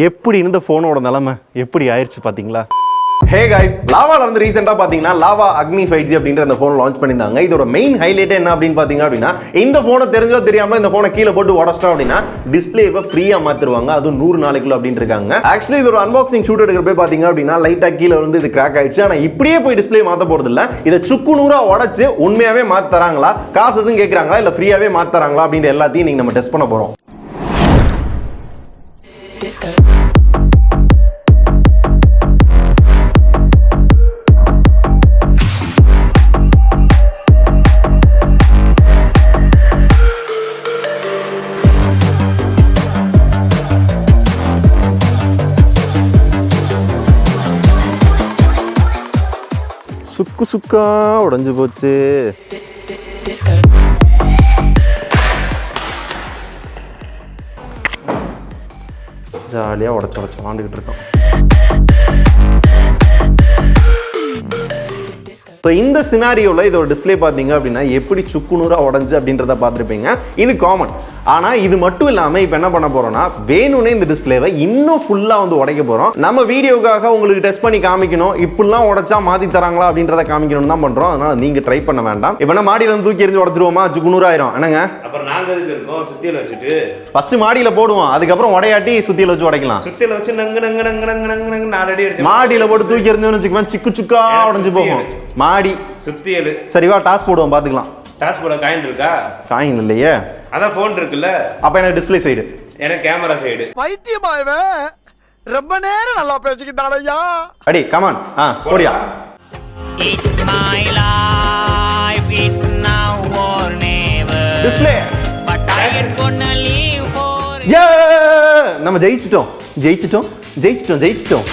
எப்படி இருந்த போனோட நிலைமை எப்படி ஆயிடுச்சு பாத்தீங்களா? ஹே गाइस, லாவால வந்து ரீசெண்டா பாத்தீங்கன்னா லாவா அக்னி 5G அப்படின்ற அந்த போன் லான்ச் பண்ணிருந்தாங்க. இதோட மெயின் ஹைலைட் என்ன அப்படின்னு பாத்தீங்க அப்படின்னா, இந்த போனை தெரிஞ்சோ தெரியாம இந்த போனை கீழே போட்டு உடைச்சிட்டோம் அப்படின்னா டிஸ்பிளேவை ஃப்ரீயா மாத்திருவாங்க. அது 100 நாளைக்குள்ள அப்படின்னு இருக்காங்க. ஆக்சுவலி இதோட அன்பாக்சிங் ஷூட் எடுக்கிற போய் பாத்தீங்க அப்படின்னா லைட்டா கீழே வந்து இது கிராக் ஆயிடுச்சு. ஆனா இப்படியே போய் டிஸ்பிளே மாத்த போறது இல்ல. இதை சுக்கு நூறா உடைச்சு உண்மையாவே மாத்தி தராங்களா, காசு எதுவும் கேட்கறாங்களா, இல்ல ஃப்ரீயாவே மாத்தி தராங்களா அப்படின்ற எல்லாத்தையும் நீங்க நம்ம டெஸ்ட் பண்ண போறோம். சுக்கு சுக்கா உடைஞ்சு போச்சு. ஜாலியாக உடச்சு விளாண்டுக்கிட்டு இருக்கோம். ஸோ இந்த சினாரியோவில் இதோட டிஸ்பிளே பார்த்தீங்க அப்படின்னா எப்படி சுக்குநூறாக உடஞ்சு அப்படின்றத பார்த்துருப்பீங்க. இது காமன். ஆனால் இது மட்டும் இல்லாமல் இப்போ என்ன பண்ண போகிறோம்னா, வேணும்னே இந்த டிஸ்பிளேவை இன்னும் ஃபுல்லாக வந்து உடைக்க போகிறோம். நம்ம வீடியோக்காக உங்களுக்கு டெஸ்ட் பண்ணி காமிக்கணும், இப்படிலாம் உடைச்சா மாற்றி தராங்களா அப்படின்றத காமிக்கணும்னு தான் பண்ணுறோம். அதனால் நீங்கள் ட்ரை பண்ண வேண்டாம். இப்போ மாடியில் வந்து தூக்கி எறிஞ்சு உடச்சிருவோமா, சுக்குநூறாயிரும் என்னங்க? அப்புறம் நாங்கள் எதுக்கு இருக்கோம்? சுத்தியில் வச்சுட்டு ஃபர்ஸ்ட் மாடியில் போடுவோம், அதுக்கப்புறம் உடையாட்டி சுத்தியில் வச்சு உடைக்கலாம். சுத்தியில் வச்சு நங்கு நங்கு நங்கு நங்கு நங்கு நங்கு நாலடி அடிச்சு மாடியில் போட்டு தூக்கி எறிஞ்சோன்னு வச்சுக்குவேன், சிக்கு சுக்கா உடஞ்சு போகும் மாடி. சுத்தியல் சரிவா, டாஸ் போடுவோம், பார்த்துக்கலாம். டாஸ் போட காயின் இருக்கா? காயின் இல்லையே. அதான் ஃபோன் இருக்குல்ல. அப்ப எனக்கு டிஸ்பிளே சைடு, எனக்கு கேமரா சைடு. பைத்தியமாயவே ரொம்ப நேரம் நல்லா பேசிக்கிட்டாளையா. அடி கமான் போடியா. It's my life, it's now or never. Display. But I ain't gonna live for. நம்ம ஜெயிச்சிட்டோம் ஜெயிச்சிட்டோம் ஜெயிச்சிட்டோம் ஜெயிச்சிட்டோம்.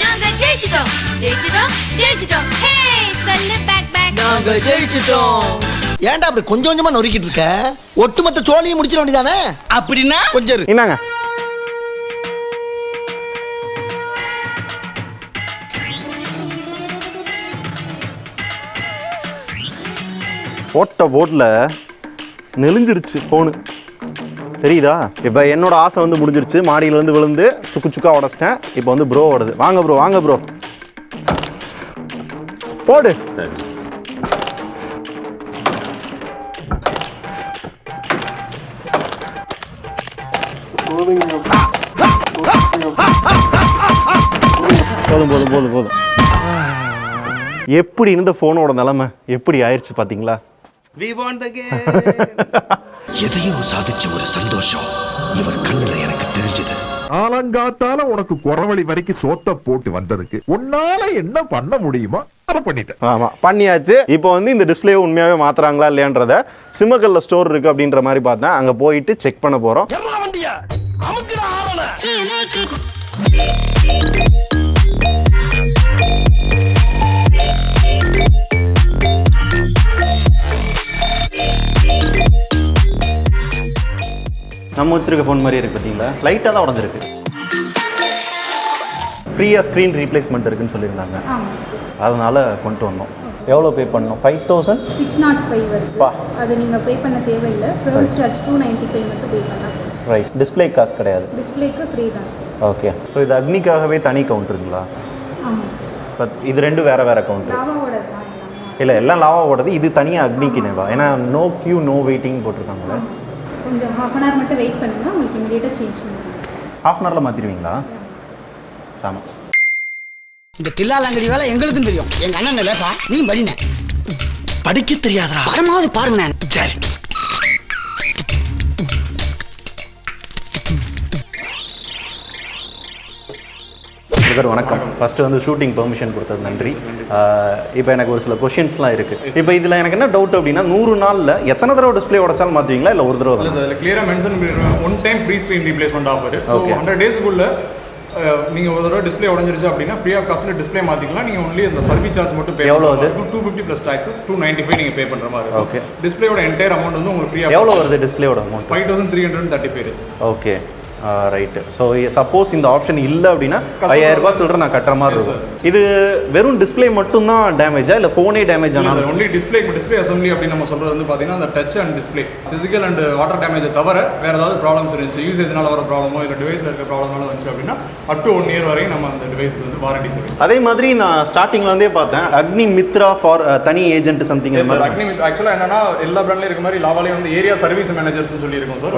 நாங்க ஜெயிச்சிட்டோம் ஜெயிச்சிட்டோம் ஜெயிச்சிட்டோம். ஹே சல்லு பேக் பேக். நாங்க ஜெயிச்சிட்டோம். ஏன்டா அப்படி கொஞ்சம் கொஞ்சமா நொறுக்கிட்டு இருக்க? ஒட்டுமொத்த சோழியை முடிச்சிட வேண்டியதானே? அப்படின்னா கொஞ்சம் என்னங்க போட்ட போட்ல நெளிஞ்சிருச்சு போனு, தெரியுதா? இப்போ என்னோட ஆசை வந்து முடிஞ்சிருச்சு. மாடியில இருந்து விழுந்து சுக்கு சுக்கா உடச்சிட்டேன். இப்போ வந்து ப்ரோ ஓடுது. வாங்க ப்ரோ, வாங்க ப்ரோ, போடு. போதும் போதும் போதும் போதும். எப்படி இருந்த போனோட நிலைமை எப்படி ஆயிடுச்சு பாத்தீங்களா? We won the game. எதையோ சாதிச்ச ஒரு சந்தோஷம் இவர் கண்ணுல எனக்கு தெரிஞ்சது. ஆலங்காத்தால உனக்கு குறவழி வரைக்கும் சோத்த போட்டு வந்ததுக்கு உன்னால என்ன பண்ண முடியுமோ அதை பண்ணிட்டேன். ஆமா, பண்ணியாச்சு. இப்போ வந்து இந்த டிஸ்பிளே உண்மையாவே மாத்துறாங்களா இல்லையான்றத சிமக்கல்ல ஸ்டோர் இருக்கு அப்படின்ற மாதிரி பார்த்தேன். அங்க போயிட்டு செக் பண்ண போறோம். நம்ம வச்சிருக்க ஃபோன் மாதிரி இருக்கு பார்த்தீங்களா? லைட்டாக தான் உடஞ்சிருக்கு. ஃப்ரீயாக ஸ்க்ரீன் ரீப்ளேஸ்மெண்ட் இருக்குன்னு சொல்லியிருந்தாங்க, அதனால கொண்டு வந்தோம். எவ்வளோ பே பண்ணோம்? 5605 வருது. அது நீங்கள் பே பண்ண தேவையில்லை. சர்வீஸ் சார்ஜ் 295 மட்டும் பே பண்ணலாம். ரைட். டிஸ்பிளே காசு கிடையாது? டிஸ்பிளேக்கு ஃப்ரீ தான் சார். ஓகே. ஸோ இது அக்னிக்காகவே தனி கவுண்டருங்களா? ஆமாம் சார். பட் இது ரெண்டும் வேறு வேறு கவுண்டர்? லாவாவோட தான். இல்லை, எல்லாம் லாவாவோடது. இது தனியாக அக்னிக்குனேவா? ஏன்னா நோ கியூ நோ வெயிட்டிங் போட்டிருக்காங்களே. கொஞ்சம் ஹாஃப் அன் ஹவர் மட்டும் வெயிட் பண்ணுங்க, உங்களுக்கு இமீடியட்டாக சேஞ்ச் பண்ணுங்க. ஹாஃப் அன் ஹவரில் மாற்றிடுவீங்களா? ஆமாம். இந்த தில்லாலங்கடி வேலை எங்களுக்கும் தெரியும். எங்க அண்ணன் லேசா நீ படின படிக்க தெரியாதா? பரமாவது பாருங்க. நான் சரி. சார் வணக்கம். ஃபஸ்ட்டு வந்து ஷூட்டிங் பெர்மிஷன் கொடுத்தது நன்றி. இப்போ எனக்கு ஒரு சில கொஷின்ஸ்லாம் இருக்குது. இப்போ இதில் எனக்கு என்ன டவுட் அப்படின்னா, 100 நாளில் எத்தனை தடவை டிஸ்பிளே உடச்சாலும் மாற்றுவீங்களா இல்லை ஒரு தடவை தான்? அதில் கிளியராக மென்ஷன் பண்ணிடுவேன், one time free screen replacement offer. So 100 டேஸுக்குள்ளே நீங்கள் ஒரு தடவை டிஸ்பிளே உடஞ்சிருச்சு அப்படின்னா ஃப்ரீ ஆஃப் காஸ்ட்டில் டிஸ்பிளே மாற்றிக்கலாம். நீங்கள் ஒன்லி அந்த சர்வீஸ் சார்ஜ் மட்டும் பே எவ்வளோ வருது? 250 ப்ளஸ் டாக்ஸஸ் 295 நீங்கள் பே பண்ணுற மாதிரி. ஓகே. டிஸ்பிளேயோட என்டையர் அமௌண்ட் வந்து உங்களுக்கு ஃப்ரீயாக எவ்வளோ வருது? டிஸ்பிளேயோட amount 5335. Okay. Right. So suppose இந்த ஆப்ஷன் இல்லை அப்படின்னா 5000 ரூபாய் சில்லற நான் கட்டுற மாதிரி இருக்கும். இது வெறும் டிஸ்பிளே மட்டும் தான் டேமேஜா இல்லை ஃபோனே டேமேஜ் ஆனால்? ஒன்லி டிஸ்பிளே அசம்பிளி அப்படின்னு நம்ம சொல்றது வந்து பார்த்தீங்கன்னா அந்த touch and display physical and water டேமேஜை தவிர வேறு ஏதாவது ப்ராப்ளம்ஸ் இருந்துச்சு, யூசேஜ்னால வர ப்ராப்ளமோ இல்லை டிவைஸில் இருக்க ப்ராப்ளம்னால வந்துச்சு அப்படின்னா அப் டு 1 இயர் வரையும் நம்ம அந்த டிவைஸ்க்கு வந்து வாரண்டி சர்வீஸ். அதே மாதிரி நான் ஸ்டார்டிங்ல இருந்தே பார்த்தேன் அக்னி மித்ரா ஃபார் தனி ஏஜென்ட் சம்திங். அக்னி மித்ரா ஆக்சுவலாக என்னன்னா எல்லா பிராண்ட்லையும் இருக்க மாதிரி லாவாலே வந்து ஏரியா சர்வீஸ் மேனேஜர்ஸ் சொல்லியிருக்கோம் சார்.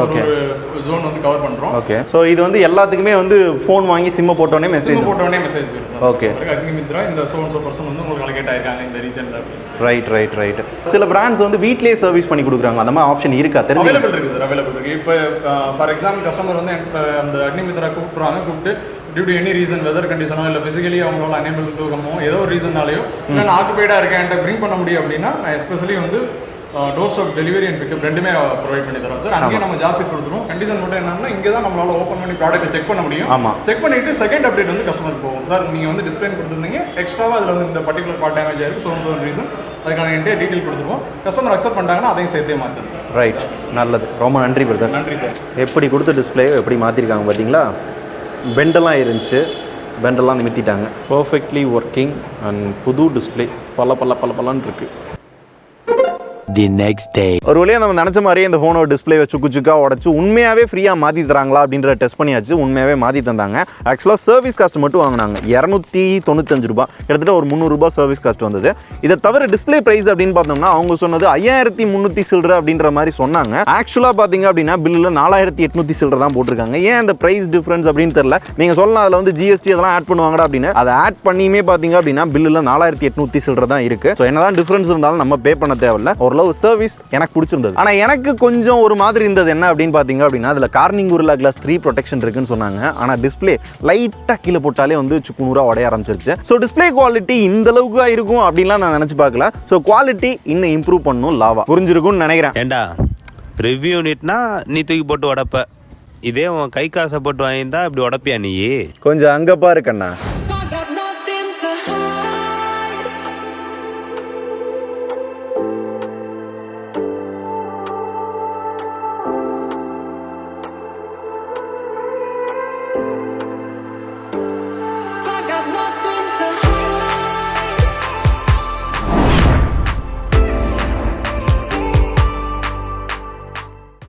ஒரு ஜோன் வந்து கவர் பண்ணுறோம். ஓகே. ஸோ இது வந்து எல்லாத்துக்குமே வந்து ஃபோன் வாங்கி சிம்மை போட்டோடனே மெசேஜ் போயிடும் சார். ஓகே. அக்னி மித்ரா இந்த சோ பர்சன் வந்து உங்களுக்கு அலோகேட் ஆயிருக்காங்க இந்த ரீஜன்ல. ரைட். சில பிராண்ட்ஸ் வந்து வீட்லயே சர்வீஸ் பண்ணி கொடுக்குறாங்க. அந்த மாதிரி ஆப்ஷன் இருக்கா? தெரிஞ்சு அவைலபிள் இருக்கு சார். அவைலபிள் இருக்கு. இப்போ ஃபார் எக்ஸாம்பிள் கஸ்டமர் வந்து அந்த அக்னி மித்ரா கூப்பிட்டு due to any reason weather கண்டிஷனோ இல்லை ஃபிசிக்கலி அவங்களால அனேபிள் டு கம்மோ ஏதோ ஒரு ரீசன்னாலையோ இல்லை நான் ஆக்குபைடாக இருக்கேன் என்கிட்ட பிரிங் பண்ண முடியும் அப்படின்னா நான் எஸ்பெஷலி வந்து door stop delivery and pickup ரெண்டுமே ப்ரொவைட் பண்ணி தரோம் சார். அங்கேயே நம்ம ஜாப் செட் கொடுத்துருவோம். கண்டிஷன் மட்டும் என்னன்னா இங்கே தான் நம்மளால ஓப்பன் பண்ணி ப்ராடக்ட் செக் பண்ண முடியும். செக் பண்ணிட்டு செகண்ட் அப்டேட் வந்து கஸ்டமர் போகும். சார் நீங்கள் வந்து டிஸ்பிளே கொடுத்துருந்தீங்க, எக்ஸ்ட்ராவாக அதில் வந்து இந்த பர்டிகுலர் பார்ட் டேமேஜ் ஆயிருக்கு, ஸோ ரீசன் அதுக்கான என்டையர் டீட்டெயில் கொடுத்துருவோம். கஸ்டமர் அக்செப்ட் பண்ணிட்டாங்கன்னா அதையும் சேர்த்தே மாற்றுறோம். ரைட், நல்லது, ரொம்ப நன்றி பிரதர். நன்றி சார். எப்படி கொடுத்த டிஸ்பிளே எப்படி மாற்றிருக்காங்க பார்த்தீங்களா? பெண்டெல்லாம் இருந்துச்சு, பெண்டெல்லாம் நிமித்திட்டாங்க. பர்ஃபெக்ட்லி ஒர்க்கிங் அண்ட் புது டிஸ்பிளே பல்லன்னு இருக்குது. The next day. ஒரு வழியாக நம்ம நினச்ச மாதிரியே இந்த ஃபோனோட டிஸ்பிளே சுக்கா உடச்சு உண்மையாகவே ஃப்ரீயாக மாற்றி தராங்களா அப்படின்ற டெஸ்ட் பண்ணியாச்சு. உண்மையாகவே மாற்றி தந்தாங்க. ஆக்சுவலாக சர்வீஸ் காஸ்ட் மட்டும் வாங்கினாங்க 295 ரூபா, கிட்டத்தட்ட ஒரு 300 ரூபா சர்வீஸ் காஸ்ட் வந்தது. இதை தவிர டிஸ்பிளே ப்ரைஸ் அப்படின்னு பார்த்தோம்னா அவங்க சொன்னது 5300 சில்லற அப்படின்ற மாதிரி சொன்னாங்க. ஆக்சுவலாக பார்த்தீங்க அப்படின்னா பில்லில் 4800 சில்லற தான் போட்டிருக்காங்க. ஏன் அந்த ப்ரைஸ் டிஃப்ரென்ஸ் அப்படின்னு தெரியல. நீங்கள் சொல்லலாம் அதில் வந்து ஜிஎஸ்டி அதெல்லாம் ஆட் பண்ணுவாங்கடா அப்படின்னு. அதை ஆட் பண்ணியுமே பார்த்தீங்க அப்படின்னா பில்லில் 4800 சில்லற தான் இருக்குது. ஸோ என்னதான் டிஃப்ரென்ஸ் இருந்தாலும் நம்ம பே பண்ண தேவையில்ல. ஓரளவு சர்வீஸ் எனக்கு பிடிச்சிருந்தது. ஆனா எனக்கு கொஞ்சம் ஒரு மாதிரி இருந்தது என்ன அப்படின்னு பாத்தீங்க அப்படின்னா அதுல கார்னிங் குரில்லா கிளாஸ் 3 ப்ரொடெக்ஷன் இருக்குன்னு சொன்னாங்க. ஆனா டிஸ்பிளே லைட்டா கீழே போட்டாலே வந்து சுக்குநூறா உடைய ஆரம்பிச்சிருச்சு. ஸோ டிஸ்பிளே குவாலிட்டி இந்த அளவுக்கு இருக்கும் அப்படின்லாம் நான் நினைச்சு பார்க்கல. ஸோ குவாலிட்டி இன்னும் இம்ப்ரூவ் பண்ணணும். லாவா புரிஞ்சிருக்கும்னு நினைக்கிறேன். ஏண்டா ரிவ்யூ நீட்னா நீ தூக்கி போட்டு உடப்ப, இதே உன் கை காசை போட்டு வாங்கியிருந்தா இப்படி உடப்பியா நீ? கொஞ்சம் அங்க பாரு கண்ணா.